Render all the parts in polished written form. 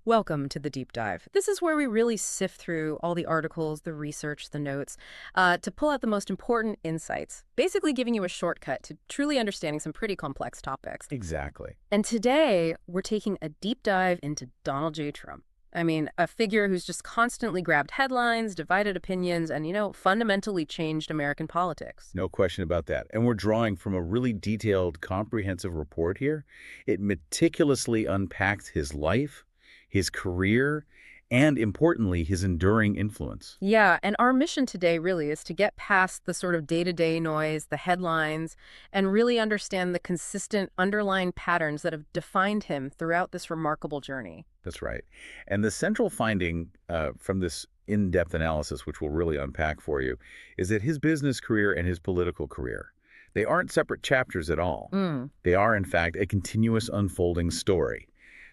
Welcome to the deep dive. This is where we really sift through all the articles, the research, the notes, to pull out the most important insights, basically giving you a shortcut to truly understanding some pretty complex topics. Exactly. And today, we're taking a deep dive into Donald J. Trump. I mean, a figure who's just constantly grabbed headlines, divided opinions, and, fundamentally changed American politics. No question about that. And we're drawing from a really detailed, comprehensive report here. It meticulously unpacks his life, his career, and importantly, his enduring influence. Yeah, and our mission today really is to get past the sort of day-to-day noise, the headlines, and really understand the consistent underlying patterns that have defined him throughout this remarkable journey. That's right. And the central finding from this in-depth analysis, which we'll really unpack for you, is that his business career and his political career, they aren't separate chapters at all. Mm. They are, in fact, a continuous unfolding story,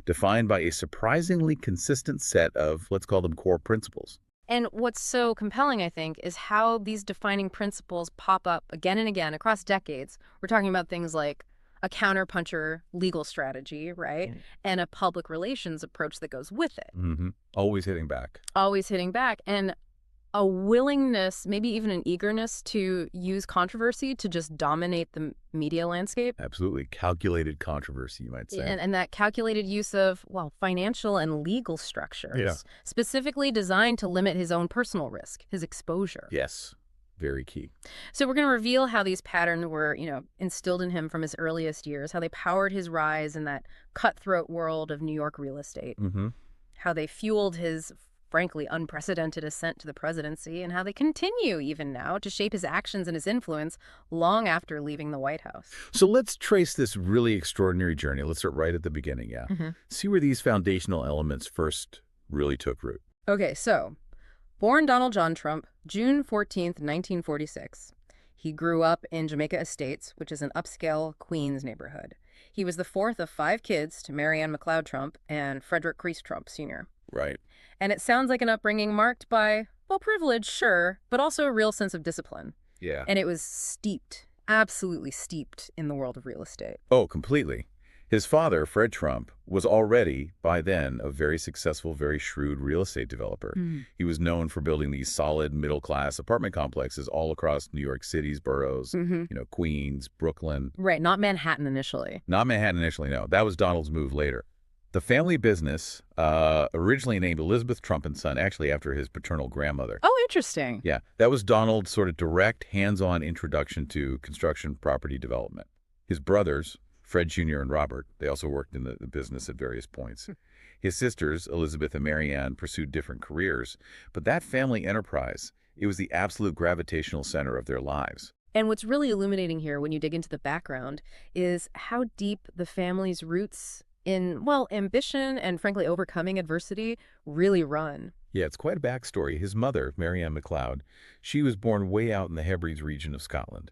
defined by a surprisingly consistent set of, let's call them, core principles. And what's so compelling, I think, is how these defining principles pop up again and again across decades. We're talking about things like a counterpuncher legal strategy, right? And a public relations approach that goes with it. Always hitting back. Always hitting back. And a willingness, maybe even an eagerness to use controversy to just dominate the media landscape. Absolutely. Calculated controversy, you might say. And that calculated use of, well, financial and legal structures, specifically designed to limit his own personal risk, his exposure. Yes. Very key. So we're going to reveal how these patterns were, instilled in him from his earliest years, how they powered his rise in that cutthroat world of New York real estate, how they fueled his frankly unprecedented ascent to the presidency, and how they continue even now to shape his actions and his influence long after leaving the White House. So let's trace this really extraordinary journey. Let's start right at the beginning, See where these foundational elements first really took root. Okay, so born Donald John Trump, June 14th, 1946. He grew up in Jamaica Estates, which is an upscale Queens neighborhood. He was the fourth of 5 kids to Mary Ann McLeod Trump and Frederick Crease Trump Sr. Right. And it sounds like an upbringing marked by, well, privilege, sure, but also a real sense of discipline. Yeah. And it was steeped, absolutely steeped in the world of real estate. Oh, completely. His father, Fred Trump, was already, by then, a very successful, very shrewd real estate developer. He was known for building these solid middle-class apartment complexes all across New York City's boroughs, Queens, Brooklyn. Right, not Manhattan initially. Not Manhattan initially, no. That was Donald's move later. The family business, originally named Elizabeth Trump and Son, actually after his paternal grandmother. Oh, interesting. Yeah, that was Donald's sort of direct, hands-on introduction to construction property development. His brothers, Fred Jr. and Robert, they also worked in the business at various points. His sisters, Elizabeth and Mary Ann, pursued different careers, but that family enterprise, it was the absolute gravitational center of their lives. And what's really illuminating here when you dig into the background is how deep the family's roots in, well, ambition and frankly overcoming adversity really run. Yeah, it's quite a backstory. His mother, Mary Ann McLeod, she was born way out in the Hebrides region of Scotland,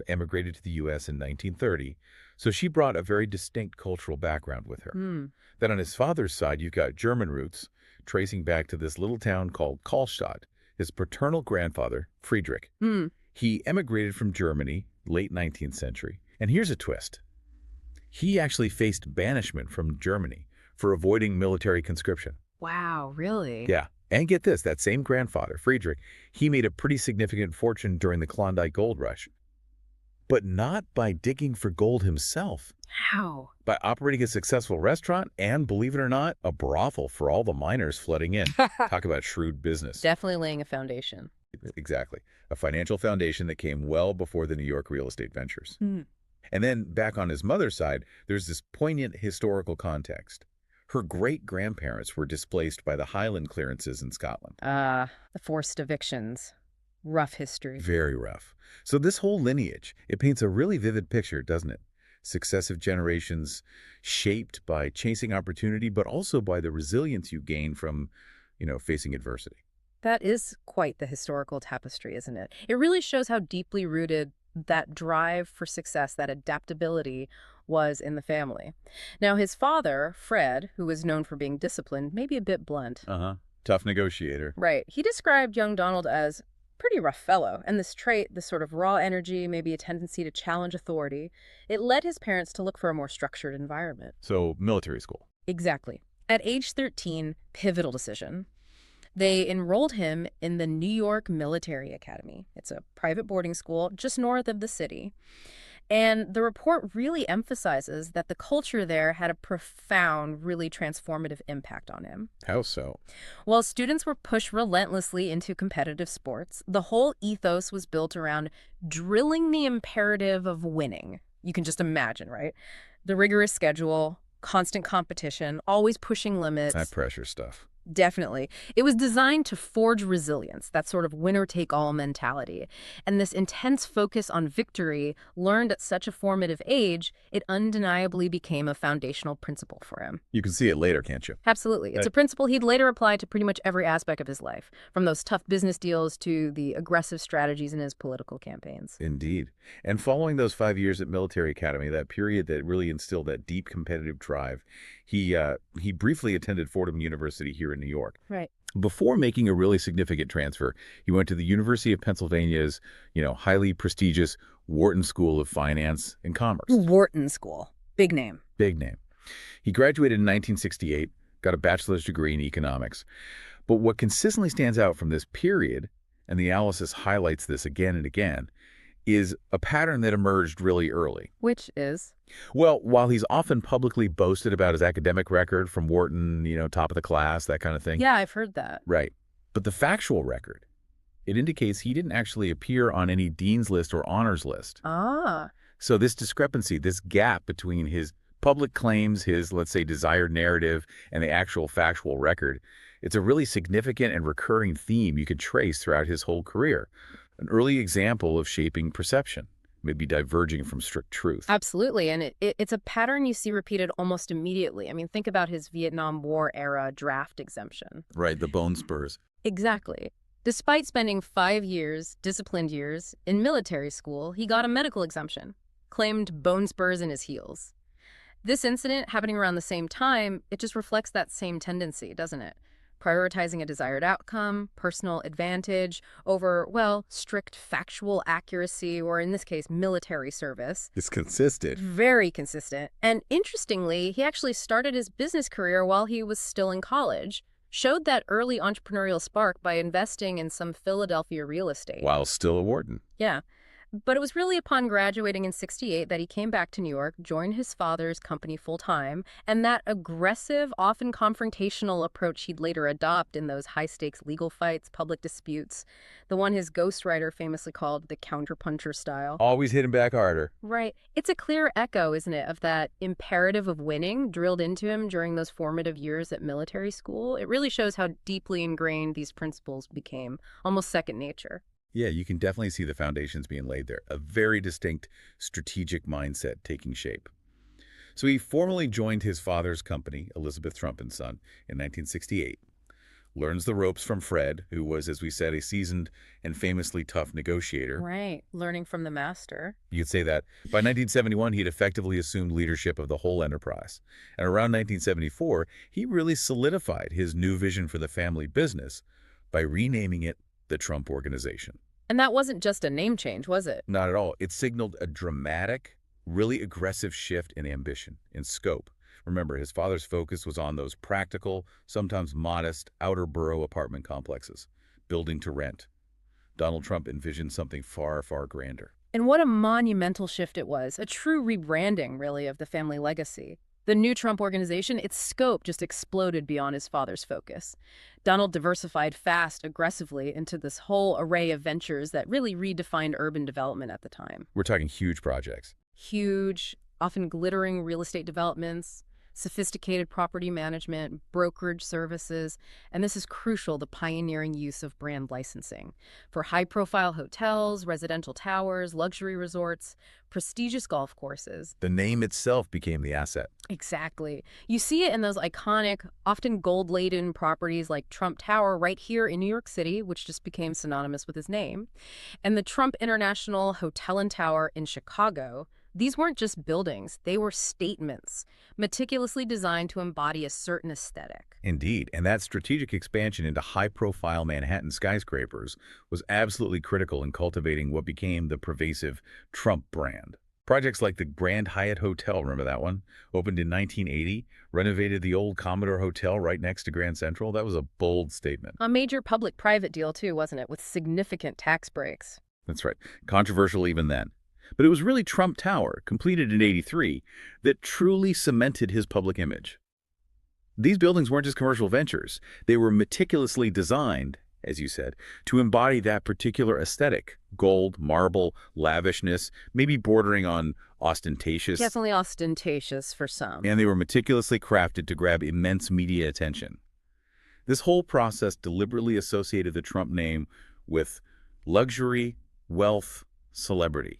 emigrated to the U.S. in 1930, so she brought a very distinct cultural background with her. Then on his father's side, you've got German roots, tracing back to this little town called Karlstadt. His paternal grandfather, Friedrich, he emigrated from Germany, late 19th century. And here's a twist. He actually faced banishment from Germany for avoiding military conscription. Wow, really? Yeah. And get this, that same grandfather, Friedrich, he made a pretty significant fortune during the Klondike Gold Rush. But not by digging for gold himself. How? By operating a successful restaurant and, believe it or not, a brothel for all the miners flooding in. Talk about shrewd business. Definitely laying a foundation. Exactly. A financial foundation that came well before the New York real estate ventures. And then back on his mother's side, there's this poignant historical context. Her great-grandparents were displaced by the Highland clearances in Scotland. The forced evictions. Rough history. Very rough. So this whole lineage, it paints a really vivid picture, doesn't it? Successive generations shaped by chasing opportunity, but also by the resilience you gain from, facing adversity. That is quite the historical tapestry, isn't it? It really shows how deeply rooted that drive for success, that adaptability was in the family. Now, his father, Fred, who was known for being disciplined, maybe a bit blunt. Tough negotiator. Right. He described young Donald as pretty rough fellow, and this trait, this sort of raw energy, maybe a tendency to challenge authority, it led his parents to look for a more structured environment. So military school. Exactly. At age 13, pivotal decision. They enrolled him in the New York Military Academy. It's a private boarding school just north of the city. And the report really emphasizes that the culture there had a profound, really transformative impact on him. How so? While students were pushed relentlessly into competitive sports, the whole ethos was built around drilling the imperative of winning. You can just imagine, right? The rigorous schedule, constant competition, always pushing That limits. pressure stuff. Definitely. It was designed to forge resilience, that sort of winner-take-all mentality. And this intense focus on victory, learned at such a formative age, it undeniably became a foundational principle for him. You can see it later, can't you? Absolutely. It's Right. a principle he'd later apply to pretty much every aspect of his life, from those tough business deals to the aggressive strategies in his political campaigns. Indeed. And following those 5 years at military academy, that period that really instilled that deep competitive drive, he briefly attended Fordham University here in New York. Right. Before making a really significant transfer, he went to the University of Pennsylvania's, highly prestigious Wharton School of Finance and Commerce. Wharton School. Big name. Big name. He graduated in 1968, got a bachelor's degree in economics. But what consistently stands out from this period, and the analysis highlights this again and again, is a pattern that emerged really early. Which is? Well, while he's often publicly boasted about his academic record from Wharton, top of the class, that kind of thing. Yeah, I've heard that. Right. But the factual record, it indicates he didn't actually appear on any dean's list or honors list. Ah. So this discrepancy, this gap between his public claims, his, let's say, desired narrative, and the actual factual record, it's a really significant and recurring theme you could trace throughout his whole career. An early example of shaping perception, maybe diverging from strict truth. Absolutely. And it's a pattern you see repeated almost immediately. I mean, think about his Vietnam War era draft exemption. Right, the bone spurs. Exactly. Despite spending 5 years, disciplined years, in military school, he got a medical exemption, claimed bone spurs in his heels. This incident happening around the same time, it just reflects that same tendency, doesn't it? Prioritizing a desired outcome, personal advantage, over, well, strict factual accuracy, or in this case, military service. It's consistent. Very consistent. And interestingly, he actually started his business career while he was still in college, showed that early entrepreneurial spark by investing in some Philadelphia real estate. While still a Wharton. Yeah. But it was really upon graduating in 68 that he came back to New York, joined his father's company full-time, and that aggressive, often confrontational approach he'd later adopt in those high-stakes legal fights, public disputes, the one his ghostwriter famously called the counterpuncher style. Always hitting back harder. Right. It's a clear echo, isn't it, of that imperative of winning drilled into him during those formative years at military school. It really shows how deeply ingrained these principles became, almost second nature. Yeah, you can definitely see the foundations being laid there. A very distinct strategic mindset taking shape. So he formally joined his father's company, Elizabeth Trump and Son, in 1968. Learns the ropes from Fred, who was, as we said, a seasoned and famously tough negotiator. Right. Learning from the master. You could say that. By 1971, he had effectively assumed leadership of the whole enterprise. And around 1974, he really solidified his new vision for the family business by renaming it the Trump Organization. And that wasn't just a name change, was it? Not at all. It signaled a dramatic, really aggressive shift in ambition, in scope. Remember, his father's focus was on those practical, sometimes modest, outer borough apartment complexes, building to rent. Donald Trump envisioned something far, far grander. And what a monumental shift it was. A true rebranding, really, of the family legacy. The new Trump Organization, its scope just exploded beyond his father's focus. Donald diversified fast, aggressively, into this whole array of ventures that really redefined urban development at the time. We're talking huge projects. Huge, often glittering real estate developments, sophisticated property management, brokerage services, and this is crucial, the pioneering use of brand licensing for high-profile hotels, residential towers, luxury resorts, prestigious golf courses. The name itself became the asset. Exactly. You see it in those iconic, often gold-laden properties like Trump Tower right here in New York City, which just became synonymous with his name, and the Trump International Hotel and Tower in Chicago. These weren't just buildings, they were statements, meticulously designed to embody a certain aesthetic. Indeed, and that strategic expansion into high-profile Manhattan skyscrapers was absolutely critical in cultivating what became the pervasive Trump brand. Projects like the Grand Hyatt Hotel, remember that one? Opened in 1980, renovated the old Commodore Hotel right next to Grand Central. That was a bold statement. A major public-private deal, too, wasn't it, with significant tax breaks? That's right. Controversial even then. But it was really Trump Tower, completed in '83, that truly cemented his public image. These buildings weren't just commercial ventures. They were meticulously designed, as you said, to embody that particular aesthetic. Gold, marble, lavishness, maybe bordering on ostentatious. Definitely ostentatious for some. And they were meticulously crafted to grab immense media attention. This whole process deliberately associated the Trump name with luxury, wealth, celebrity.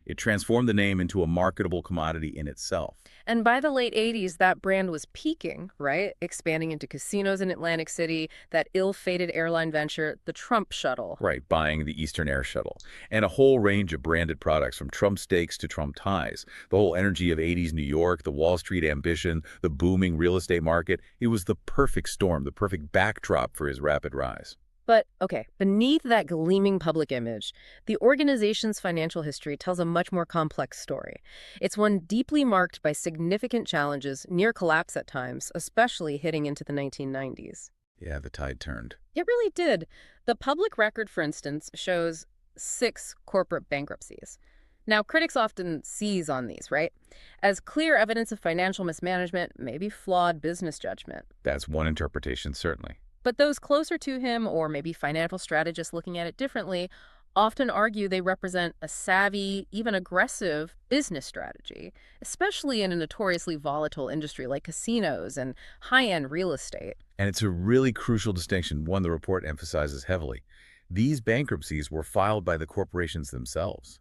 It transformed the name into a marketable commodity in itself. And by the late 80s, that brand was peaking, right? Expanding into casinos in Atlantic City, that ill-fated airline venture, the Trump Shuttle. Right, buying the Eastern Air Shuttle. And a whole range of branded products, from Trump steaks to Trump ties. The whole energy of 80s New York, the Wall Street ambition, the booming real estate market. It was the perfect storm, the perfect backdrop for his rapid rise. But, okay, beneath that gleaming public image, the organization's financial history tells a much more complex story. It's one deeply marked by significant challenges, near collapse at times, especially hitting into the 1990s. Yeah, the tide turned. It really did. The public record, for instance, shows 6 corporate bankruptcies. Now, critics often seize on these, right? As clear evidence of financial mismanagement, maybe flawed business judgment. That's one interpretation, certainly. But those closer to him, or maybe financial strategists looking at it differently, often argue they represent a savvy, even aggressive business strategy, especially in a notoriously volatile industry like casinos and high-end real estate. And it's a really crucial distinction, one the report emphasizes heavily. These bankruptcies were filed by the corporations themselves,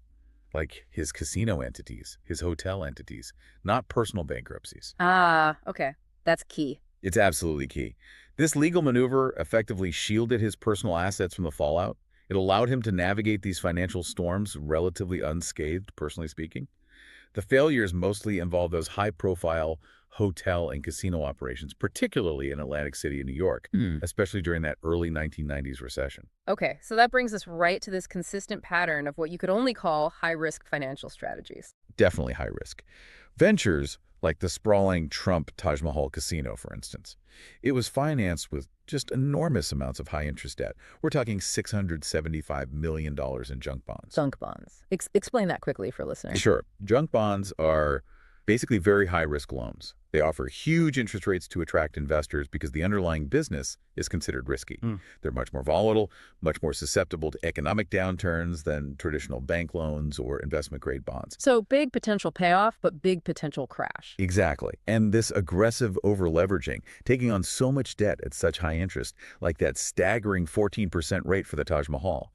like his casino entities, his hotel entities, not personal bankruptcies. Ah, okay. That's key. It's absolutely key. This legal maneuver effectively shielded his personal assets from the fallout. It allowed him to navigate these financial storms relatively unscathed, personally speaking. The failures mostly involved those high-profile hotel and casino operations, particularly in Atlantic City and New York, especially during that early 1990s recession. Okay, so that brings us right to this consistent pattern of what you could only call high-risk financial strategies. Definitely high risk. Ventures like the sprawling Trump Taj Mahal Casino, for instance. It was financed with just enormous amounts of high-interest debt. We're talking $675 million in junk bonds. Junk bonds. Explain that quickly for listeners. Sure. Junk bonds are basically very high-risk loans. They offer huge interest rates to attract investors because the underlying business is considered risky. They're much more volatile, much more susceptible to economic downturns than traditional bank loans or investment-grade bonds. So big potential payoff, but big potential crash. Exactly. And this aggressive over-leveraging, taking on so much debt at such high interest, like that staggering 14% rate for the Taj Mahal,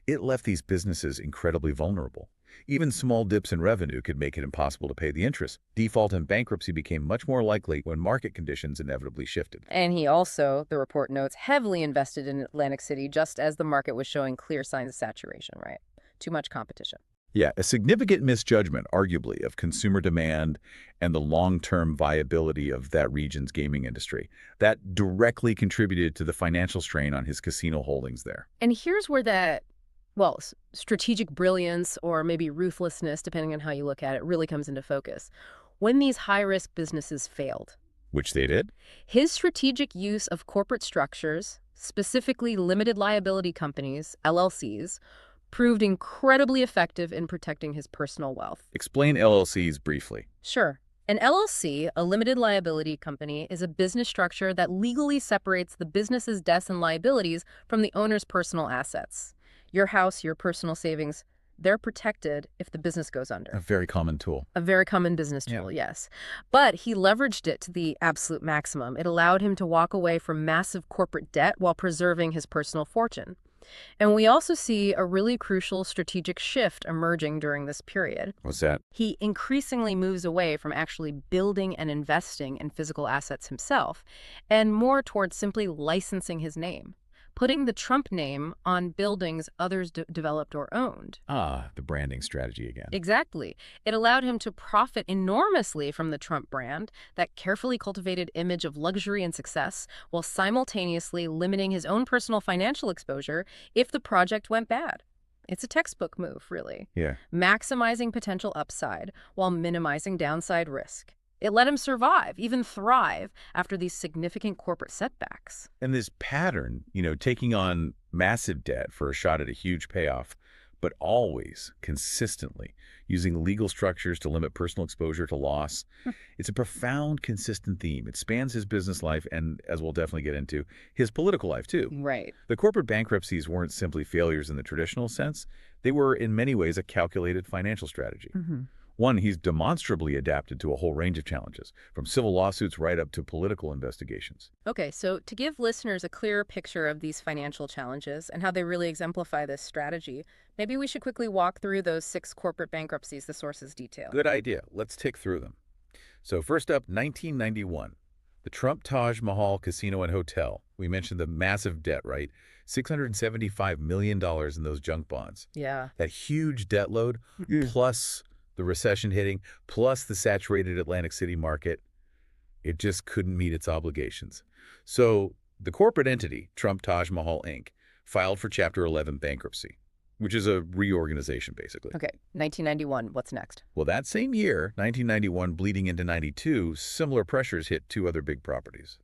it left these businesses incredibly vulnerable. Even small dips in revenue could make it impossible to pay the interest. Default and bankruptcy became much more likely when market conditions inevitably shifted. And he also, the report notes, heavily invested in Atlantic City just as the market was showing clear signs of saturation, right? Too much competition. Yeah, a significant misjudgment, arguably, of consumer demand and the long-term viability of that region's gaming industry. That directly contributed to the financial strain on his casino holdings there. And here's where that, well, strategic brilliance or maybe ruthlessness, depending on how you look at it, really comes into focus. When these high-risk businesses failed, Which they did? his strategic use of corporate structures, specifically limited liability companies, LLCs, proved incredibly effective in protecting his personal wealth. Explain LLCs briefly. Sure. An LLC, a limited liability company, is a business structure that legally separates the business's debts and liabilities from the owner's personal assets. Your house, your personal savings, they're protected if the business goes under. A very common tool. A very common business tool, yes. But he leveraged it to the absolute maximum. It allowed him to walk away from massive corporate debt while preserving his personal fortune. And we also see a really crucial strategic shift emerging during this period. What's that? He increasingly moves away from actually building and investing in physical assets himself, and more towards simply licensing his name, putting the Trump name on buildings others developed or owned. Ah, the branding strategy again. Exactly. It allowed him to profit enormously from the Trump brand, that carefully cultivated image of luxury and success, while simultaneously limiting his own personal financial exposure if the project went bad. It's a textbook move, really. Yeah. Maximizing potential upside while minimizing downside risk. It let him survive, even thrive, after these significant corporate setbacks. And this pattern, taking on massive debt for a shot at a huge payoff, but always consistently using legal structures to limit personal exposure to loss. It's a profound, consistent theme. It spans his business life and, as we'll definitely get into, his political life, too. Right. The corporate bankruptcies weren't simply failures in the traditional sense. They were, in many ways, a calculated financial strategy. One, he's demonstrably adapted to a whole range of challenges, from civil lawsuits right up to political investigations. Okay, so to give listeners a clearer picture of these financial challenges and how they really exemplify this strategy, maybe we should quickly walk through those 6 corporate bankruptcies the sources detail. Good idea. Let's tick through them. So first up, 1991. The Trump Taj Mahal Casino and Hotel. We mentioned the massive debt, right? $675 million in those junk bonds. Yeah. That huge debt load, plus the recession hitting, plus the saturated Atlantic City market, it just couldn't meet its obligations. So the corporate entity, Trump Taj Mahal Inc., filed for Chapter 11 bankruptcy, which is a reorganization, basically. Okay, 1991. What's next? Well, that same year, 1991, bleeding into 92, similar pressures hit 2 other big properties.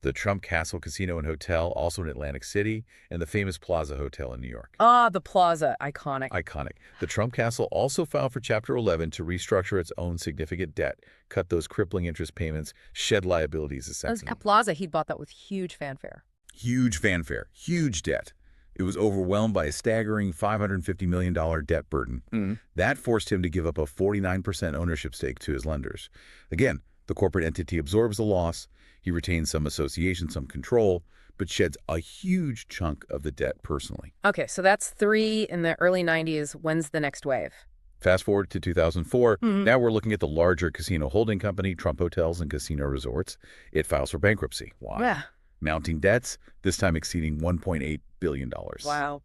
The Trump Castle Casino and Hotel, also in Atlantic City, and the famous Plaza Hotel in New York. Ah, the Plaza. Iconic. Iconic. The Trump Castle also filed for Chapter 11 to restructure its own significant debt, cut those crippling interest payments, shed liabilities essentially. Plaza, he bought that with huge fanfare. Huge fanfare, huge debt. It was overwhelmed by a staggering $550 million debt burden. That forced him to give up a 49% ownership stake to his lenders. Again, the corporate entity absorbs the loss. He retains some association, some control, but sheds a huge chunk of the debt personally. Okay, so that's 3 in the early 90s. When's the next wave? Fast forward to 2004. Now we're looking at the larger casino holding company, Trump Hotels and Casino Resorts. It files for bankruptcy. Why? Yeah. Mounting debts, this time exceeding $1.8 billion. Wow.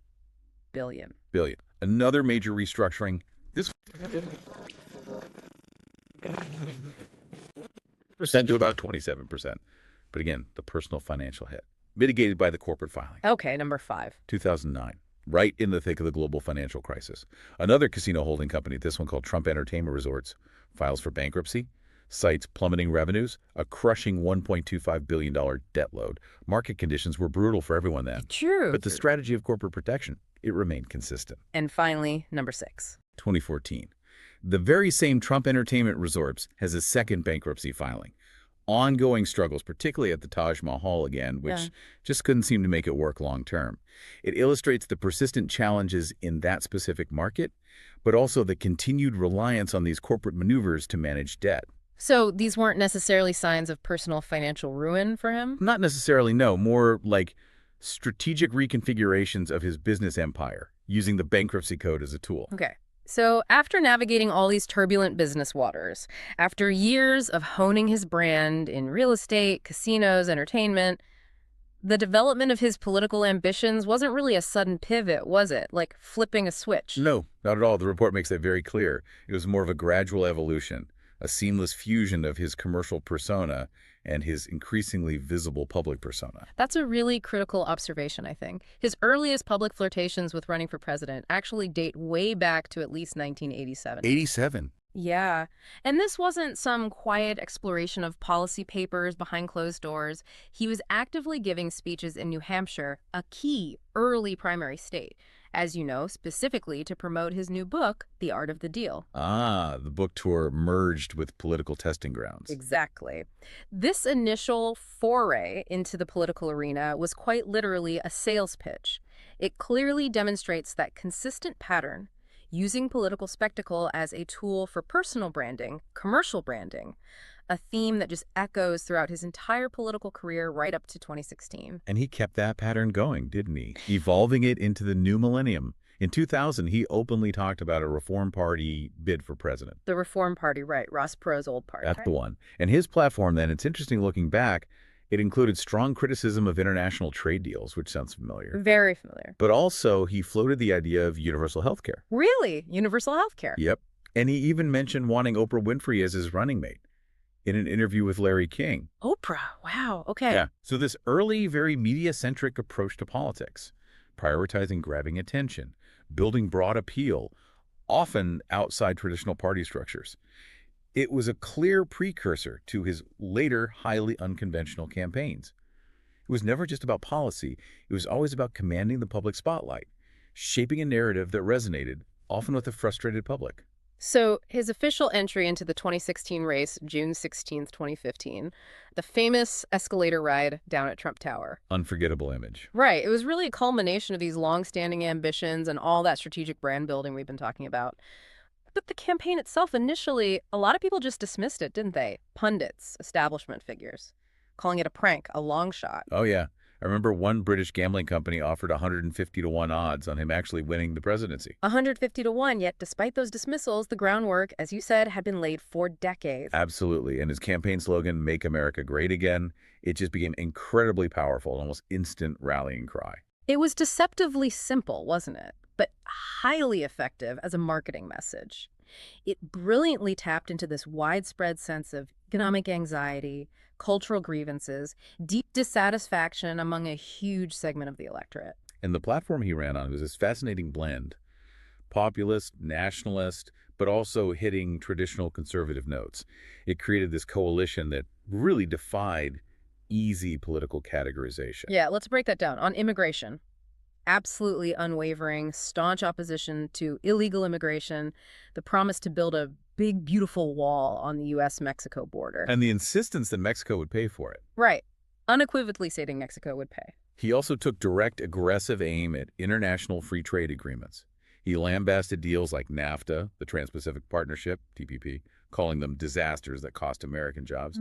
Billion. Another major restructuring. This percent to about 27%. But again, the personal financial hit, mitigated by the corporate filing. Okay, number 5. 2009, right in the thick of the global financial crisis. Another casino holding company, this one called Trump Entertainment Resorts, files for bankruptcy, cites plummeting revenues, a crushing $1.25 billion debt load. Market conditions were brutal for everyone then. True. But the strategy of corporate protection, it remained consistent. And finally, number 6. 2014. The very same Trump Entertainment Resorts has a second bankruptcy filing. Ongoing struggles, particularly at the Taj Mahal again, which just couldn't seem to make it work long term. It illustrates the persistent challenges in that specific market, but also the continued reliance on these corporate maneuvers to manage debt. So these weren't necessarily signs of personal financial ruin for him? Not necessarily, no. More like strategic reconfigurations of his business empire, using the bankruptcy code as a tool. Okay. So after navigating all these turbulent business waters, after years of honing his brand in real estate, casinos, entertainment, the development of his political ambitions wasn't really a sudden pivot, was it? Like flipping a switch? No, not at all. The report makes that very clear. It was more of a gradual evolution, a seamless fusion of his commercial persona and his increasingly visible public persona. That's a really critical observation, I think. His earliest public flirtations with running for president actually date way back to at least 1987. 87. Yeah. And this wasn't some quiet exploration of policy papers behind closed doors. He was actively giving speeches in New Hampshire, a key early primary state, as you know, specifically to promote his new book, The Art of the Deal. Ah, the book tour merged with political testing grounds. Exactly. This initial foray into the political arena was quite literally a sales pitch. It clearly demonstrates that consistent pattern, using political spectacle as a tool for personal branding, commercial branding, a theme that just echoes throughout his entire political career right up to 2016. And he kept that pattern going, didn't he? Evolving it into the new millennium. In 2000, he openly talked about a Reform Party bid for president. The Reform Party, right. Ross Perot's old party. That's the one. And his platform then, it's interesting looking back, it included strong criticism of international trade deals, which sounds familiar. Very familiar. But also, he floated the idea of universal health care. Really? Universal health care? Yep. And he even mentioned wanting Oprah Winfrey as his running mate in an interview with Larry King. Oprah. Wow. Okay. Yeah. So this early, very media-centric approach to politics, prioritizing grabbing attention, building broad appeal, often outside traditional party structures. It was a clear precursor to his later highly unconventional campaigns. It was never just about policy. It was always about commanding the public spotlight, shaping a narrative that resonated, often with a frustrated public. So his official entry into the 2016 race, June 16th, 2015, the famous escalator ride down at Trump Tower. Unforgettable image. Right. It was really a culmination of these long-standing ambitions and all that strategic brand building we've been talking about. But the campaign itself, initially, a lot of people just dismissed it, didn't they? Pundits, establishment figures, calling it a prank, a long shot. Oh, yeah. I remember one British gambling company offered 150 to 1 odds on him actually winning the presidency. 150 to 1, yet despite those dismissals, the groundwork, as you said, had been laid for decades. Absolutely. And his campaign slogan, Make America Great Again, it just became incredibly powerful, an almost instant rallying cry. It was deceptively simple, wasn't it? But highly effective as a marketing message. It brilliantly tapped into this widespread sense of economic anxiety, cultural grievances, deep dissatisfaction among a huge segment of the electorate. And the platform he ran on was this fascinating blend. Populist, nationalist, but also hitting traditional conservative notes. It created this coalition that really defied easy political categorization. Yeah, let's break that down. On immigration, absolutely unwavering, staunch opposition to illegal immigration, the promise to build a big, beautiful wall on the U.S.-Mexico border. And the insistence that Mexico would pay for it. Right. Unequivocally stating Mexico would pay. He also took direct, aggressive aim at international free trade agreements. He lambasted deals like NAFTA, the Trans-Pacific Partnership, TPP, calling them disasters that cost American jobs.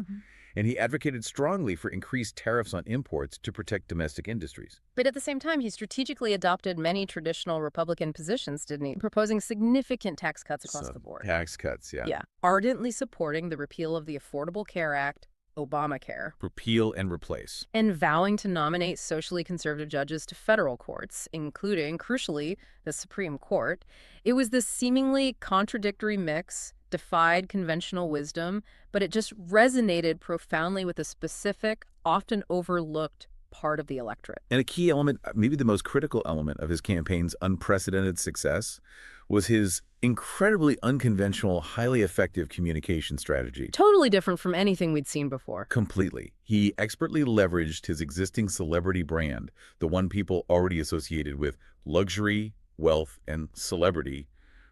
And he advocated strongly for increased tariffs on imports to protect domestic industries. But at the same time, he strategically adopted many traditional Republican positions, didn't he? Proposing significant tax cuts across the board. Tax cuts, yeah. Yeah. Ardently supporting the repeal of the Affordable Care Act, Obamacare. Repeal and replace. And vowing to nominate socially conservative judges to federal courts, including, crucially, the Supreme Court. It was this seemingly contradictory mix, defied conventional wisdom, but it just resonated profoundly with a specific, often overlooked part of the electorate. And a key element, maybe the most critical element of his campaign's unprecedented success, was his incredibly unconventional, highly effective communication strategy. Totally different from anything we'd seen before. Completely. He expertly leveraged his existing celebrity brand, the one people already associated with luxury, wealth, and celebrity,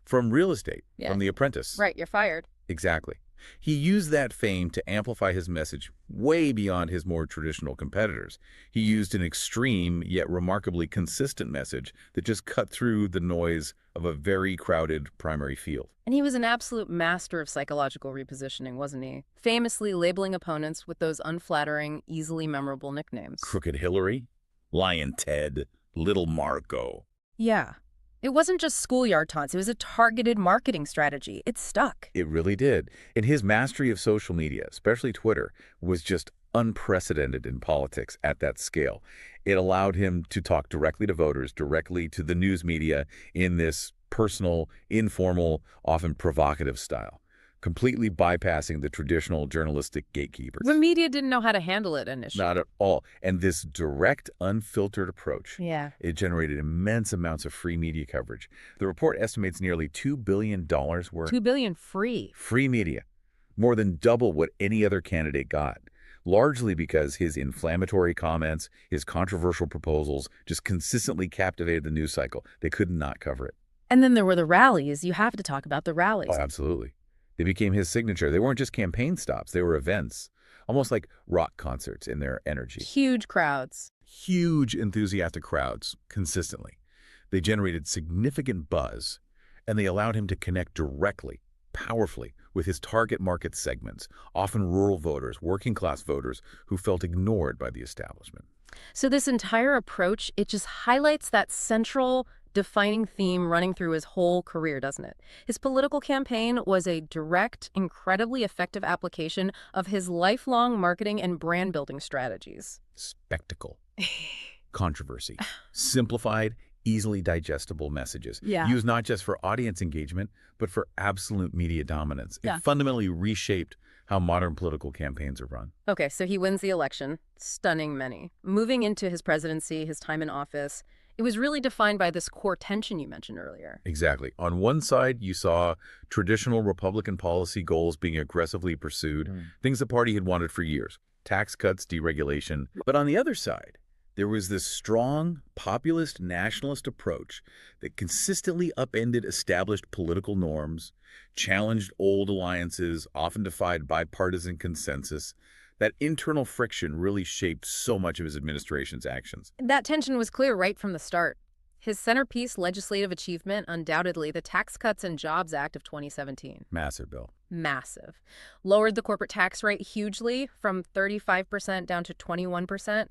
from real estate, from The Apprentice. Right, you're fired. Exactly. He used that fame to amplify his message way beyond his more traditional competitors. He used an extreme yet remarkably consistent message that just cut through the noise of a very crowded primary field. And he was an absolute master of psychological repositioning, wasn't he? Famously labeling opponents with those unflattering, easily memorable nicknames. Crooked Hillary, Lion Ted, Little Marco. Yeah. It wasn't just schoolyard taunts. It was a targeted marketing strategy. It stuck. It really did. And his mastery of social media, especially Twitter, was just unprecedented in politics at that scale. It allowed him to talk directly to voters, directly to the news media in this personal, informal, often provocative style, completely bypassing the traditional journalistic gatekeepers. The media didn't know how to handle it initially. Not at all. And this direct, unfiltered approach, Yeah. it generated immense amounts of free media coverage. The report estimates nearly $2 billion worth. $2 billion free. Free media, more than double what any other candidate got, largely because his inflammatory comments, his controversial proposals just consistently captivated the news cycle. They could not cover it. And then there were the rallies. You have to talk about the rallies. Oh, absolutely. They became his signature. They weren't just campaign stops. They were events, almost like rock concerts in their energy. Huge crowds. Huge, enthusiastic crowds, consistently. They generated significant buzz, and they allowed him to connect directly, powerfully, with his target market segments, often rural voters, working-class voters who felt ignored by the establishment. So this entire approach, it just highlights that central defining theme running through his whole career, doesn't it? His political campaign was a direct, incredibly effective application of his lifelong marketing and brand building strategies. Spectacle, controversy, simplified, easily digestible messages. Yeah. Used not just for audience engagement, but for absolute media dominance. It fundamentally reshaped how modern political campaigns are run. Okay, so he wins the election, stunning many. Moving into his presidency, his time in office, It was really defined by this core tension you mentioned earlier. Exactly. On one side, you saw traditional Republican policy goals being aggressively pursued, things the party had wanted for years, tax cuts, deregulation. But on the other side, there was this strong, populist, nationalist approach that consistently upended established political norms, challenged old alliances, often defied bipartisan consensus. That internal friction really shaped so much of his administration's actions. That tension was clear right from the start. His centerpiece legislative achievement, undoubtedly the Tax Cuts and Jobs Act of 2017. Massive bill. Massive. Lowered the corporate tax rate hugely from 35% down to 21%,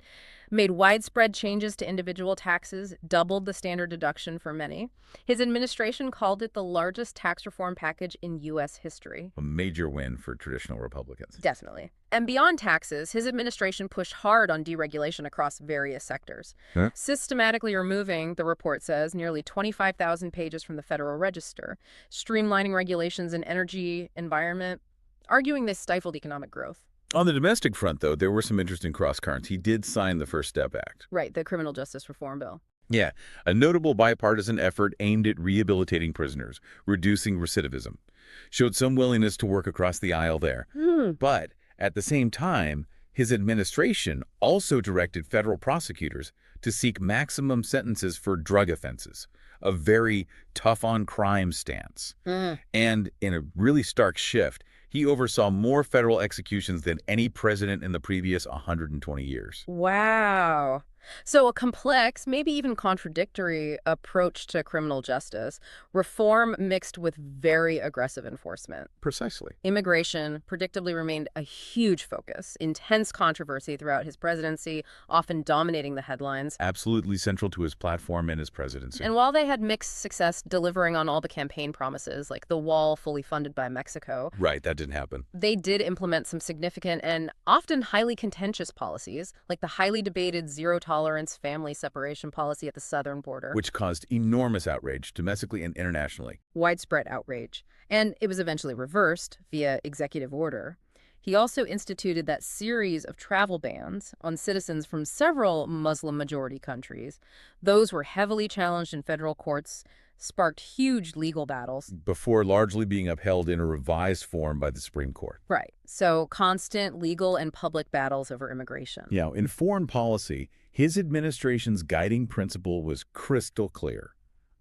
made widespread changes to individual taxes, doubled the standard deduction for many. His administration called it the largest tax reform package in U.S. history. A major win for traditional Republicans. Definitely. And beyond taxes, his administration pushed hard on deregulation across various sectors, systematically removing, the report says, nearly 25,000 pages from the Federal Register, streamlining regulations in energy, environment, arguing this stifled economic growth. On the domestic front, though, there were some interesting cross-currents. He did sign the First Step Act. Right, the Criminal Justice Reform Bill. Yeah, a notable bipartisan effort aimed at rehabilitating prisoners, reducing recidivism. Showed some willingness to work across the aisle there. But at the same time, his administration also directed federal prosecutors to seek maximum sentences for drug offenses, a very tough-on-crime stance. And in a really stark shift, he oversaw more federal executions than any president in the previous 120 years. Wow. So a complex, maybe even contradictory approach to criminal justice, reform mixed with very aggressive enforcement. Precisely. Immigration predictably remained a huge focus, intense controversy throughout his presidency, often dominating the headlines. Absolutely central to his platform and his presidency. And while they had mixed success delivering on all the campaign promises, like the wall fully funded by Mexico, Right, that didn't happen. they did implement some significant and often highly contentious policies, like the highly debated zero-tolerance family separation policy at the southern border. Which caused enormous outrage, domestically and internationally. Widespread outrage. And it was eventually reversed via executive order. He also instituted that series of travel bans on citizens from several Muslim-majority countries. Those were heavily challenged in federal courts, sparked huge legal battles. Before largely being upheld in a revised form by the Supreme Court. Right. So constant legal and public battles over immigration. Yeah, in foreign policy, his administration's guiding principle was crystal clear.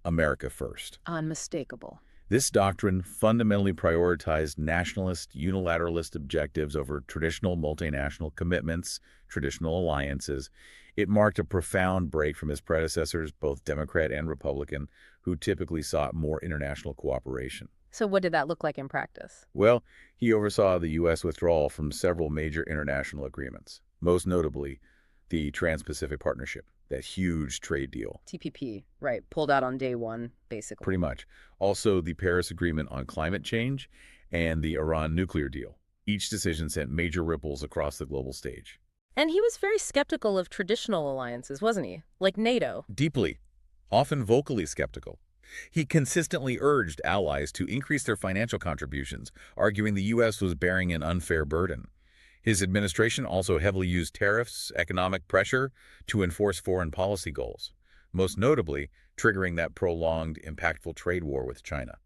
America first. Unmistakable. This doctrine fundamentally prioritized nationalist, unilateralist objectives over traditional multinational commitments, traditional alliances. It marked a profound break from his predecessors, both Democrat and Republican, who typically sought more international cooperation. So what did that look like in practice? Well, he oversaw the U.S. withdrawal from several major international agreements, most notably the Trans-Pacific Partnership, that huge trade deal. TPP, right, pulled out on day one, basically. Pretty much. Also, the Paris Agreement on climate change and the Iran nuclear deal. Each decision sent major ripples across the global stage. And he was very skeptical of traditional alliances, wasn't he? Like NATO. Deeply, often vocally skeptical. He consistently urged allies to increase their financial contributions, arguing the U.S. was bearing an unfair burden. His administration also heavily used tariffs, economic pressure, to enforce foreign policy goals, most notably triggering that prolonged, impactful trade war with China.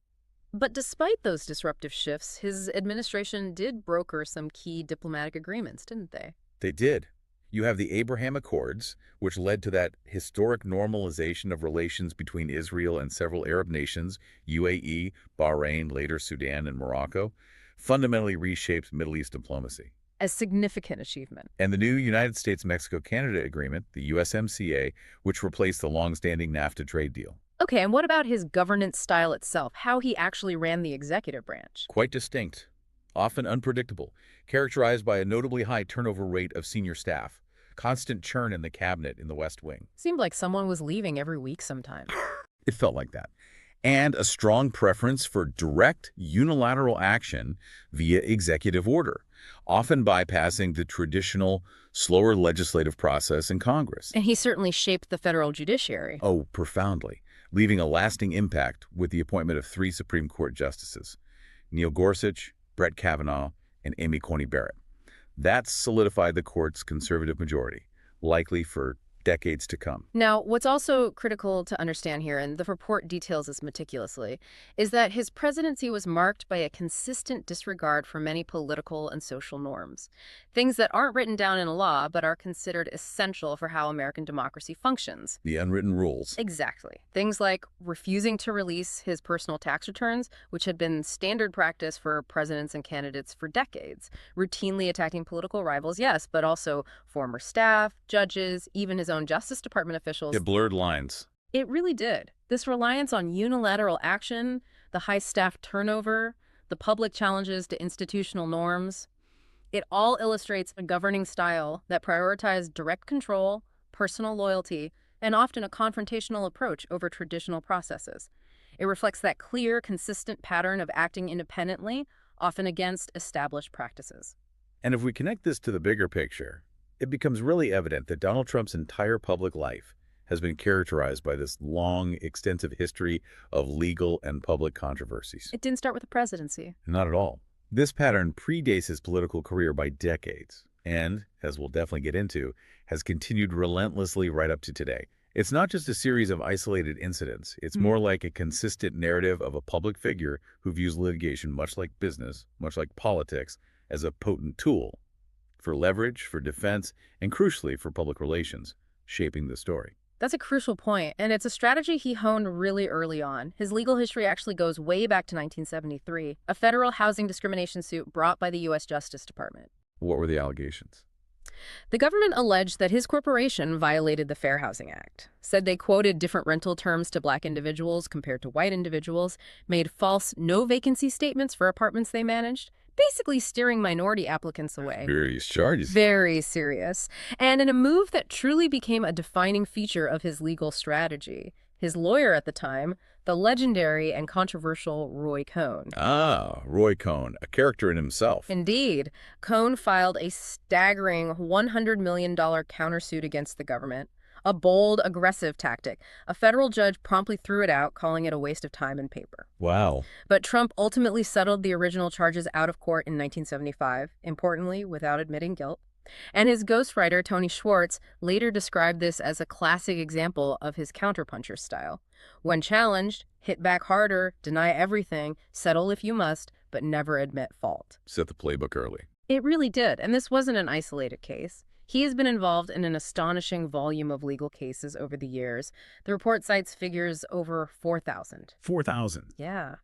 But despite those disruptive shifts, his administration did broker some key diplomatic agreements, didn't they? They did. You have the Abraham Accords, which led to that historic normalization of relations between Israel and several Arab nations, UAE, Bahrain, later Sudan, and Morocco, fundamentally reshaped Middle East diplomacy. A significant achievement. And the new United States-Mexico-Canada Agreement, the USMCA, which replaced the long-standing NAFTA trade deal. Okay, and what about his governance style itself, how he actually ran the executive branch? Quite distinct, often unpredictable, characterized by a notably high turnover rate of senior staff, constant churn in the cabinet in the West Wing. Seemed like someone was leaving every week sometime. It felt like that. And a strong preference for direct, unilateral action via executive order, often bypassing the traditional, slower legislative process in Congress. And he certainly shaped the federal judiciary. Oh, profoundly, leaving a lasting impact with the appointment of 3 Supreme Court justices, Neil Gorsuch, Brett Kavanaugh, and Amy Coney Barrett. That solidified the court's conservative majority, likely for decades to come. Now, what's also critical to understand here, and the report details this meticulously, is that his presidency was marked by a consistent disregard for many political and social norms. Things that aren't written down in law, but are considered essential for how American democracy functions. The unwritten rules. Exactly. Things like refusing to release his personal tax returns, which had been standard practice for presidents and candidates for decades. Routinely attacking political rivals, yes, but also former staff, judges, even his own Justice Department officials. It blurred lines. It really did. This reliance on unilateral action, the high staff turnover, the public challenges to institutional norms, it all illustrates a governing style that prioritized direct control, personal loyalty, and often a confrontational approach over traditional processes. It reflects that clear, consistent pattern of acting independently, often against established practices. And if we connect this to the bigger picture, it becomes really evident that Donald Trump's entire public life has been characterized by this long, extensive history of legal and public controversies. It didn't start with the presidency. Not at all. This pattern predates his political career by decades and, as we'll definitely get into, has continued relentlessly right up to today. It's not just a series of isolated incidents. It's more like a consistent narrative of a public figure who views litigation, much like business, much like politics, as a potent tool for leverage, for defense, and crucially for public relations, shaping the story. That's a crucial point, and it's a strategy he honed really early on. His legal history actually goes way back to 1973, a federal housing discrimination suit brought by the U.S. Justice Department. What were the allegations? The government alleged that his corporation violated the Fair Housing Act, said they quoted different rental terms to black individuals compared to white individuals, made false no-vacancy statements for apartments they managed, basically steering minority applicants away. Serious charges. Very serious. And in a move that truly became a defining feature of his legal strategy, his lawyer at the time, the legendary and controversial Roy Cohn. Ah, Roy Cohn, a character in himself. Indeed, Cohn filed a staggering $100 million countersuit against the government, a bold, aggressive tactic. A federal judge promptly threw it out, calling it a waste of time and paper. Wow. But Trump ultimately settled the original charges out of court in 1975, importantly, without admitting guilt. And his ghostwriter, Tony Schwartz, later described this as a classic example of his counterpuncher style. When challenged, hit back harder, deny everything, settle if you must, but never admit fault. Set the playbook early. It really did, and this wasn't an isolated case. He has been involved in an astonishing volume of legal cases over the years. The report cites figures over 4,000. 4,000. Yeah,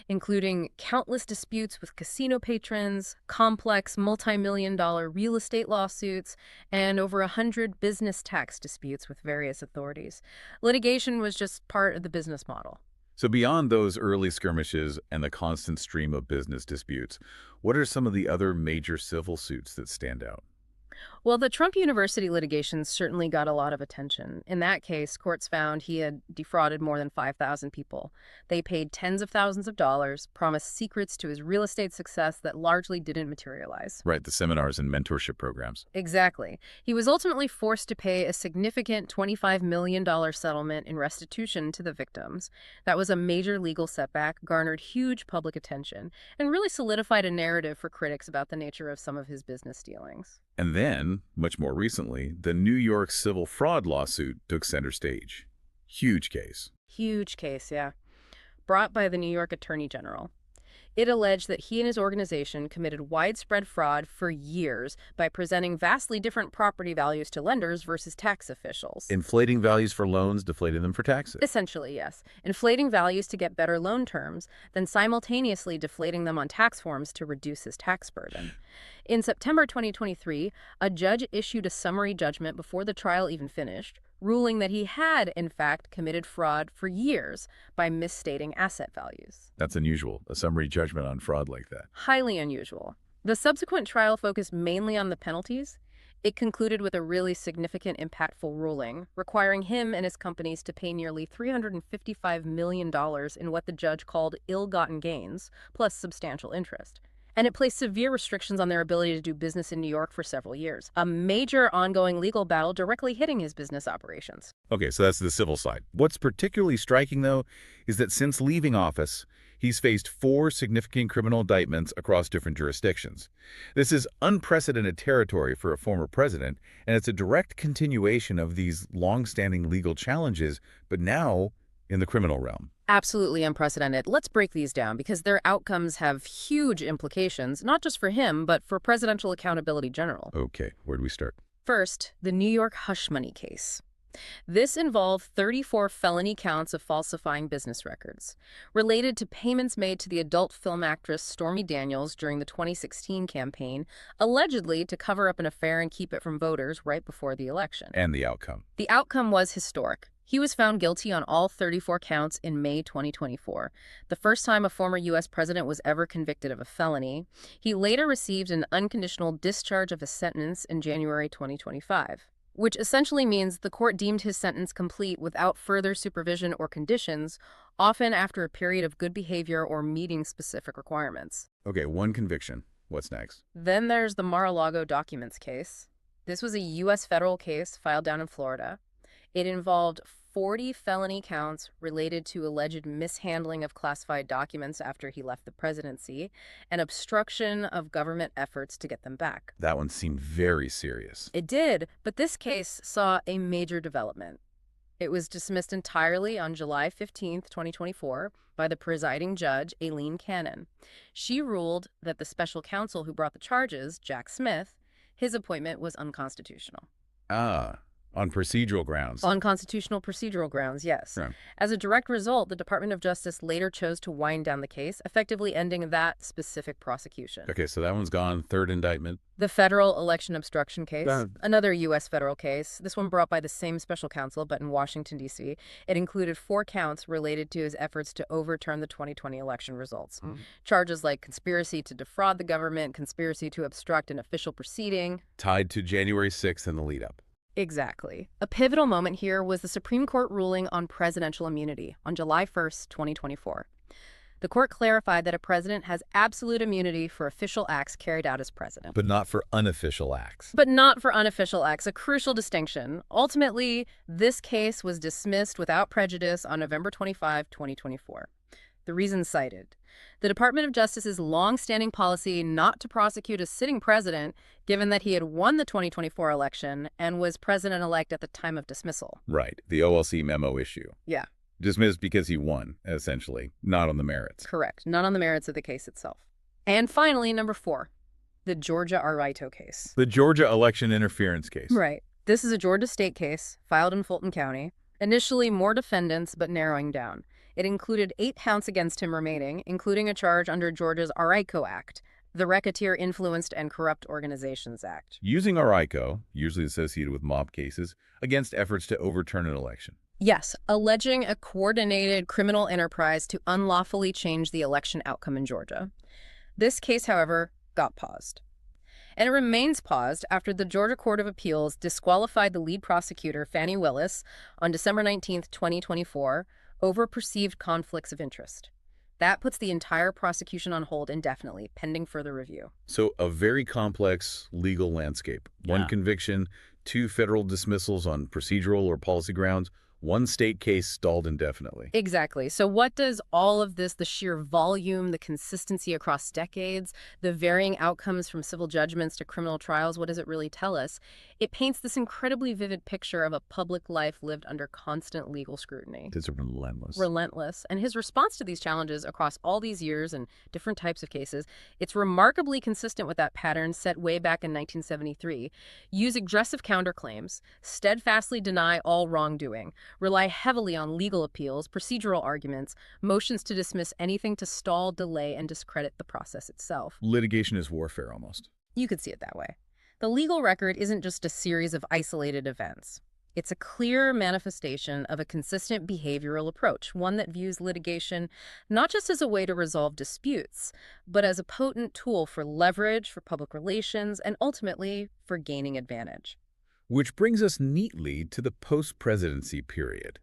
including countless disputes with casino patrons, complex multi-million-dollar real estate lawsuits, and over 100 business tax disputes with various authorities. Litigation was just part of the business model. So beyond those early skirmishes and the constant stream of business disputes, what are some of the other major civil suits that stand out? Well, the Trump University litigation certainly got a lot of attention. In that case, courts found he had defrauded more than 5,000 people. They paid tens of thousands of dollars, promised secrets to his real estate success that largely didn't materialize. Right, the seminars and mentorship programs. Exactly. He was ultimately forced to pay a significant $25 million settlement in restitution to the victims. That was a major legal setback, garnered huge public attention, and really solidified a narrative for critics about the nature of some of his business dealings. And then, much more recently, the New York civil fraud lawsuit took center stage. Huge case. Huge case, yeah. Brought by the New York Attorney General. It alleged that he and his organization committed widespread fraud for years by presenting vastly different property values to lenders versus tax officials. Inflating values for loans, deflating them for taxes. Essentially, yes. Inflating values to get better loan terms, then simultaneously deflating them on tax forms to reduce his tax burden. In September 2023, a judge issued a summary judgment before the trial even finished, ruling that he had, in fact, committed fraud for years by misstating asset values. That's unusual, a summary judgment on fraud like that. Highly unusual. The subsequent trial focused mainly on the penalties. It concluded with a really significant, impactful ruling, requiring him and his companies to pay nearly $355 million in what the judge called ill-gotten gains, plus substantial interest. And it placed severe restrictions on their ability to do business in New York for several years, a major ongoing legal battle directly hitting his business operations. Okay, so that's the civil side. What's particularly striking, though, is that since leaving office, he's faced 4 significant criminal indictments across different jurisdictions. This is unprecedented territory for a former president, and it's a direct continuation of these long-standing legal challenges, but now in the criminal realm. Absolutely unprecedented. Let's break these down because their outcomes have huge implications, not just for him, but for presidential accountability general. Okay, where do we start? First, the New York hush money case. This involved 34 felony counts of falsifying business records, related to payments made to the adult film actress Stormy Daniels during the 2016 campaign, allegedly to cover up an affair and keep it from voters right before the election. And the outcome. The outcome was historic. He was found guilty on all 34 counts in May 2024, the first time a former U.S. president was ever convicted of a felony. He later received an unconditional discharge of his sentence in January 2025, which essentially means the court deemed his sentence complete without further supervision or conditions, often after a period of good behavior or meeting specific requirements. Okay, one conviction. What's next? Then there's the Mar-a-Lago documents case. This was a U.S. federal case filed down in Florida. It involved 40 felony counts related to alleged mishandling of classified documents after he left the presidency and obstruction of government efforts to get them back. That one seemed very serious. It did, but this case saw a major development. It was dismissed entirely on July 15, 2024, by the presiding judge, Aileen Cannon. She ruled that the special counsel who brought the charges, Jack Smith, his appointment was unconstitutional. On procedural grounds. On constitutional procedural grounds, yes. Right. As a direct result, the Department of Justice later chose to wind down the case, effectively ending that specific prosecution. Okay, so that one's gone. Third indictment. The federal election obstruction case, Yeah. another U.S. federal case, this one brought by the same special counsel, but in Washington, D.C. It included 4 counts related to his efforts to overturn the 2020 election results. Charges like conspiracy to defraud the government, conspiracy to obstruct an official proceeding. Tied to January 6th and the lead-up. Exactly. A pivotal moment here was the Supreme Court ruling on presidential immunity on July 1st, 2024. The court clarified that a president has absolute immunity for official acts carried out as president. But not for unofficial acts. But not for unofficial acts, a crucial distinction. Ultimately, this case was dismissed without prejudice on November 25, 2024. The reasons cited: the Department of Justice's long-standing policy not to prosecute a sitting president, given that he had won the 2024 election and was president-elect at the time of dismissal. Right, the OLC memo issue. Yeah. Dismissed because he won, essentially, not on the merits. Correct, not on the merits of the case itself. And finally, number 4, the Georgia Arito case. The Georgia election interference case. Right. This is a Georgia state case filed in Fulton County. Initially more defendants, but narrowing down. It included 8 counts against him remaining, including a charge under Georgia's RICO Act, the Racketeer Influenced and Corrupt Organizations Act. Using RICO, usually associated with mob cases, against efforts to overturn an election. Yes, alleging a coordinated criminal enterprise to unlawfully change the election outcome in Georgia. This case, however, got paused. And it remains paused after the Georgia Court of Appeals disqualified the lead prosecutor, Fannie Willis, on December 19, 2024, over perceived conflicts of interest. That puts the entire prosecution on hold indefinitely, pending further review. So a very complex legal landscape. Yeah. 1 conviction, 2 federal dismissals on procedural or policy grounds, 1 state case stalled indefinitely. Exactly. So what does all of this, the sheer volume, the consistency across decades, the varying outcomes from civil judgments to criminal trials, what does it really tell us? It paints this incredibly vivid picture of a public life lived under constant legal scrutiny. It's relentless. Relentless. And his response to these challenges across all these years and different types of cases, it's remarkably consistent with that pattern set way back in 1973. Use aggressive counterclaims, steadfastly deny all wrongdoing, rely heavily on legal appeals, procedural arguments, motions to dismiss anything to stall, delay, and discredit the process itself. Litigation is warfare, almost. You could see it that way. The legal record isn't just a series of isolated events. It's a clear manifestation of a consistent behavioral approach, one that views litigation not just as a way to resolve disputes, but as a potent tool for leverage, for public relations, and ultimately for gaining advantage. Which brings us neatly to the post-presidency period,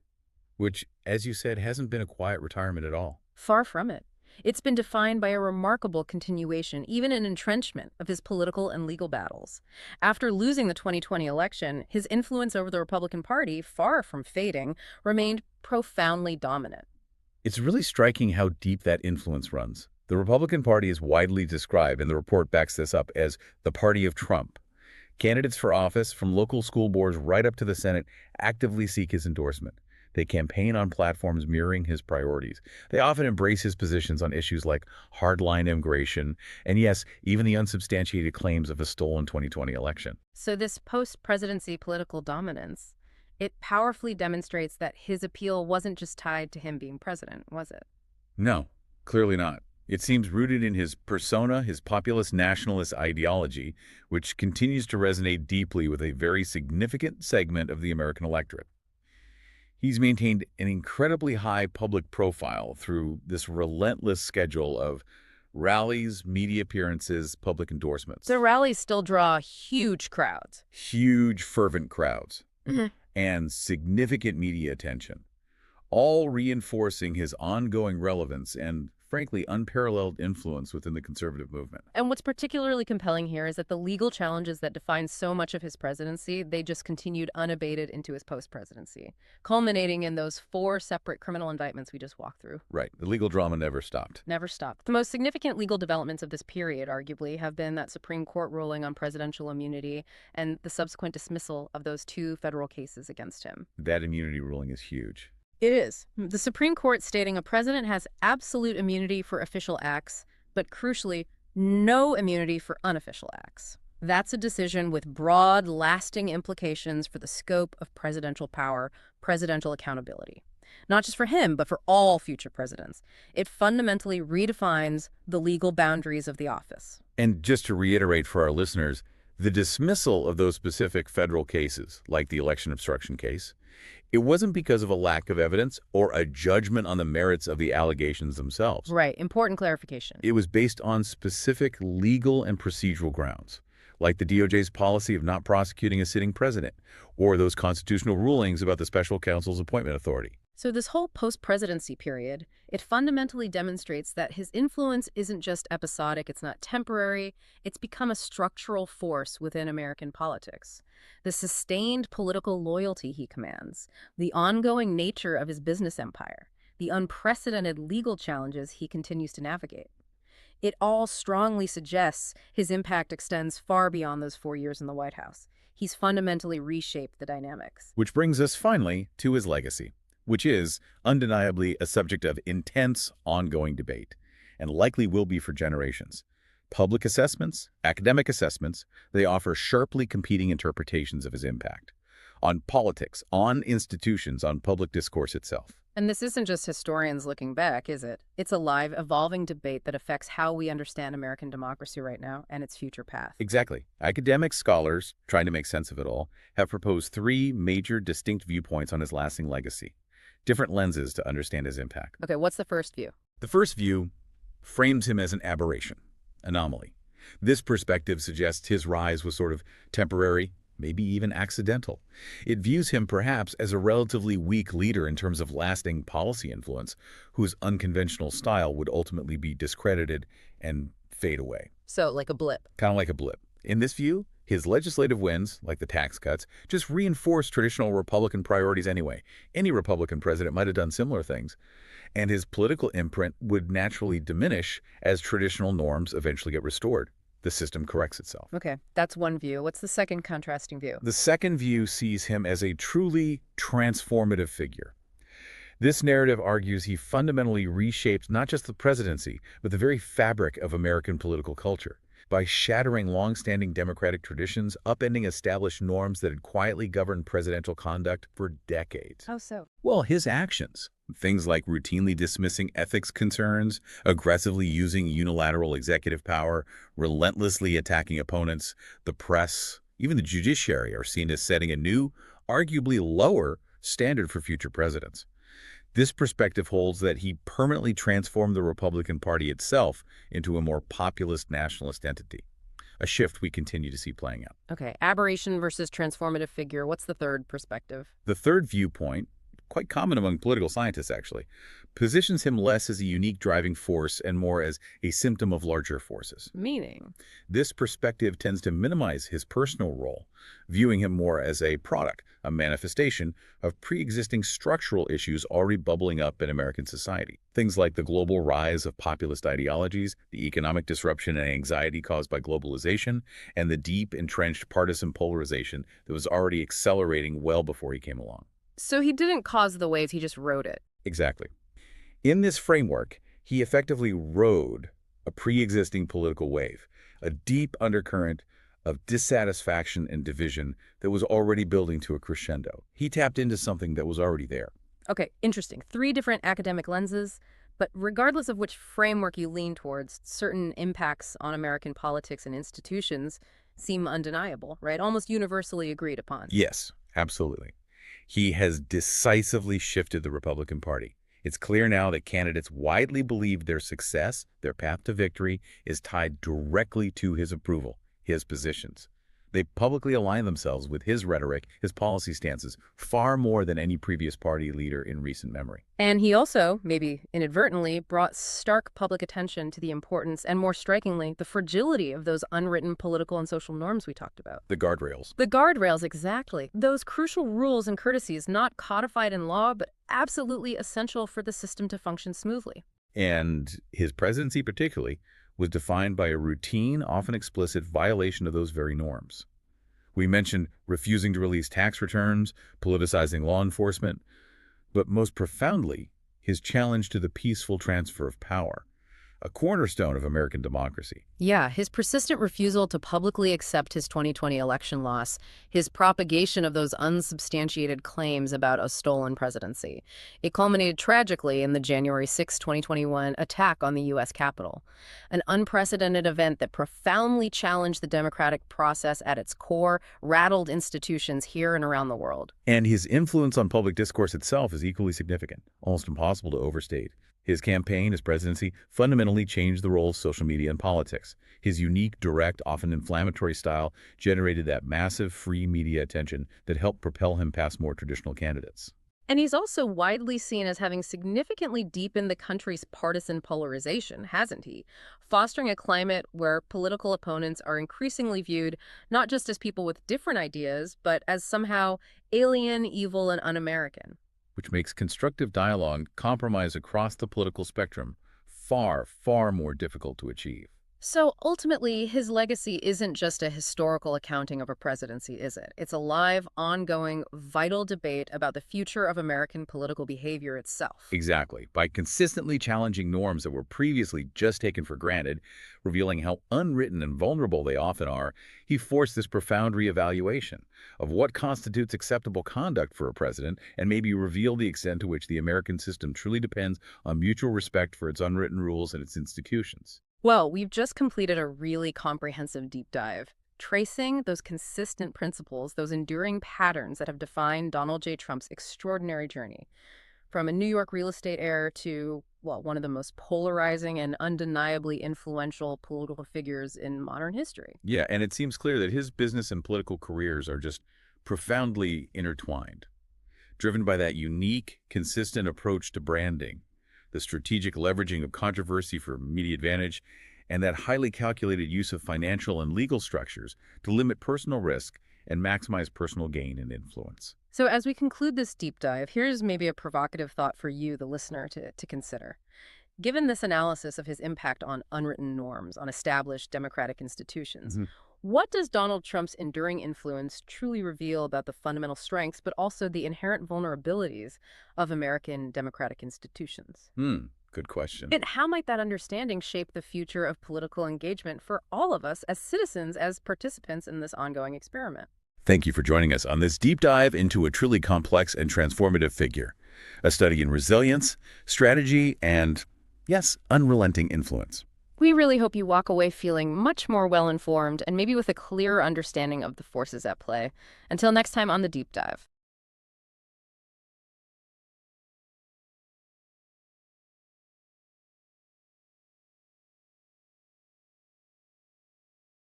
which, as you said, hasn't been a quiet retirement at all. Far from it. It's been defined by a remarkable continuation, even an entrenchment, of his political and legal battles. After losing the 2020 election, his influence over the Republican Party, far from fading, remained profoundly dominant. It's really striking how deep that influence runs. The Republican Party is widely described, and the report backs this up, as the party of Trump. Candidates for office, from local school boards right up to the Senate, actively seek his endorsement. They campaign on platforms mirroring his priorities. They often embrace his positions on issues like hardline immigration, and yes, even the unsubstantiated claims of a stolen 2020 election. So this post-presidency political dominance, it powerfully demonstrates that his appeal wasn't just tied to him being president, was it? No, clearly not. It seems rooted in his persona, his populist nationalist ideology, which continues to resonate deeply with a very significant segment of the American electorate. He's maintained an incredibly high public profile through this relentless schedule of rallies, media appearances, public endorsements. The rallies still draw huge crowds. Huge, fervent crowds and significant media attention, all reinforcing his ongoing relevance and, frankly, unparalleled influence within the conservative movement. And what's particularly compelling here is that the legal challenges that define so much of his presidency, they just continued unabated into his post-presidency, culminating in those 4 separate criminal indictments we just walked through. Right. The legal drama never stopped. Never stopped. The most significant legal developments of this period, arguably, have been that Supreme Court ruling on presidential immunity and the subsequent dismissal of those 2 federal cases against him. That immunity ruling is huge. It is. The Supreme Court stating a president has absolute immunity for official acts, but crucially, no immunity for unofficial acts. That's a decision with broad, lasting implications for the scope of presidential power, presidential accountability. Not just for him, but for all future presidents. It fundamentally redefines the legal boundaries of the office. And just to reiterate for our listeners, the dismissal of those specific federal cases, like the election obstruction case, it wasn't because of a lack of evidence or a judgment on the merits of the allegations themselves. Right. Important clarification. It was based on specific legal and procedural grounds, like the DOJ's policy of not prosecuting a sitting president, or those constitutional rulings about the special counsel's appointment authority. So this whole post-presidency period, it fundamentally demonstrates that his influence isn't just episodic, it's not temporary, it's become a structural force within American politics. The sustained political loyalty he commands, the ongoing nature of his business empire, the unprecedented legal challenges he continues to navigate. It all strongly suggests his impact extends far beyond those 4 years in the White House. He's fundamentally reshaped the dynamics. Which brings us finally to his legacy, which is undeniably a subject of intense, ongoing debate, and likely will be for generations. Public assessments, academic assessments, they offer sharply competing interpretations of his impact on politics, on institutions, on public discourse itself. And this isn't just historians looking back, is it? It's a live, evolving debate that affects how we understand American democracy right now and its future path. Exactly. Academic scholars, trying to make sense of it all, have proposed 3 major distinct viewpoints on his lasting legacy. Different lenses to understand his impact. Okay, what's the first view? The first view frames him as an aberration, anomaly. This perspective suggests his rise was sort of temporary, maybe even accidental. It views him perhaps as a relatively weak leader in terms of lasting policy influence, whose unconventional style would ultimately be discredited and fade away. So, like a blip. Kind of like a blip. In this view, his legislative wins, like the tax cuts, just reinforce traditional Republican priorities anyway. Any Republican president might have done similar things. And his political imprint would naturally diminish as traditional norms eventually get restored. The system corrects itself. Okay, that's one view. What's the second contrasting view? The second view sees him as a truly transformative figure. This narrative argues he fundamentally reshaped not just the presidency, but the very fabric of American political culture. By shattering long-standing democratic traditions, upending established norms that had quietly governed presidential conduct for decades. How so? Well, his actions, things like routinely dismissing ethics concerns, aggressively using unilateral executive power, relentlessly attacking opponents, the press, even the judiciary are seen as setting a new, arguably lower, standard for future presidents. This perspective holds that he permanently transformed the Republican Party itself into a more populist nationalist entity, a shift we continue to see playing out. Okay, aberration versus transformative figure. What's the third perspective? The third viewpoint, quite common among political scientists actually, positions him less as a unique driving force and more as a symptom of larger forces. Meaning? This perspective tends to minimize his personal role, viewing him more as a product, a manifestation of pre-existing structural issues already bubbling up in American society. Things like the global rise of populist ideologies, the economic disruption and anxiety caused by globalization, and the deep, entrenched partisan polarization that was already accelerating well before he came along. So he didn't cause the waves, he just rode it. Exactly. In this framework, he effectively rode a pre-existing political wave, a deep undercurrent of dissatisfaction and division that was already building to a crescendo. He tapped into something that was already there. Okay, interesting. 3 different academic lenses, but regardless of which framework you lean towards, certain impacts on American politics and institutions seem undeniable, right? Almost universally agreed upon. Yes, absolutely. He has decisively shifted the Republican Party. It's clear now that candidates widely believe their success, their path to victory, is tied directly to his approval, his positions. They publicly align themselves with his rhetoric, his policy stances, far more than any previous party leader in recent memory. And he also, maybe inadvertently, brought stark public attention to the importance and, more strikingly, the fragility of those unwritten political and social norms we talked about. The guardrails. The guardrails, exactly. Those crucial rules and courtesies not codified in law, but absolutely essential for the system to function smoothly. And his presidency particularly was defined by a routine, often explicit violation of those very norms. We mentioned refusing to release tax returns, politicizing law enforcement, but most profoundly, his challenge to the peaceful transfer of power, a cornerstone of American democracy. Yeah, his persistent refusal to publicly accept his 2020 election loss, his propagation of those unsubstantiated claims about a stolen presidency. It culminated tragically in the January 6, 2021 attack on the U.S. Capitol, an unprecedented event that profoundly challenged the democratic process at its core, rattled institutions here and around the world. And his influence on public discourse itself is equally significant, almost impossible to overstate. His campaign, his presidency, fundamentally changed the role of social media in politics. His unique, direct, often inflammatory style generated that massive free media attention that helped propel him past more traditional candidates. And he's also widely seen as having significantly deepened the country's partisan polarization, hasn't he? Fostering a climate where political opponents are increasingly viewed not just as people with different ideas, but as somehow alien, evil, and un-American. Which makes constructive dialogue, compromise across the political spectrum, far, far more difficult to achieve. So ultimately, his legacy isn't just a historical accounting of a presidency, is it? It's a live, ongoing, vital debate about the future of American political behavior itself. Exactly. By consistently challenging norms that were previously just taken for granted, revealing how unwritten and vulnerable they often are, he forced this profound reevaluation of what constitutes acceptable conduct for a president and maybe reveal the extent to which the American system truly depends on mutual respect for its unwritten rules and its institutions. Well, we've just completed a really comprehensive deep dive, tracing those consistent principles, those enduring patterns that have defined Donald J. Trump's extraordinary journey. From a New York real estate heir to, well, one of the most polarizing and undeniably influential political figures in modern history. Yeah, and it seems clear that his business and political careers are just profoundly intertwined, driven by that unique, consistent approach to branding, the strategic leveraging of controversy for media advantage, and that highly calculated use of financial and legal structures to limit personal risk and maximize personal gain and influence. So as we conclude this deep dive, here's maybe a provocative thought for you, the listener, to consider. Given this analysis of his impact on unwritten norms, on established democratic institutions, what does Donald Trump's enduring influence truly reveal about the fundamental strengths, but also the inherent vulnerabilities of American democratic institutions? Good question. And how might that understanding shape the future of political engagement for all of us as citizens, as participants in this ongoing experiment? Thank you for joining us on this deep dive into a truly complex and transformative figure, a study in resilience, strategy, and, yes, unrelenting influence. We really hope you walk away feeling much more well-informed and maybe with a clearer understanding of the forces at play. Until next time on The Deep Dive.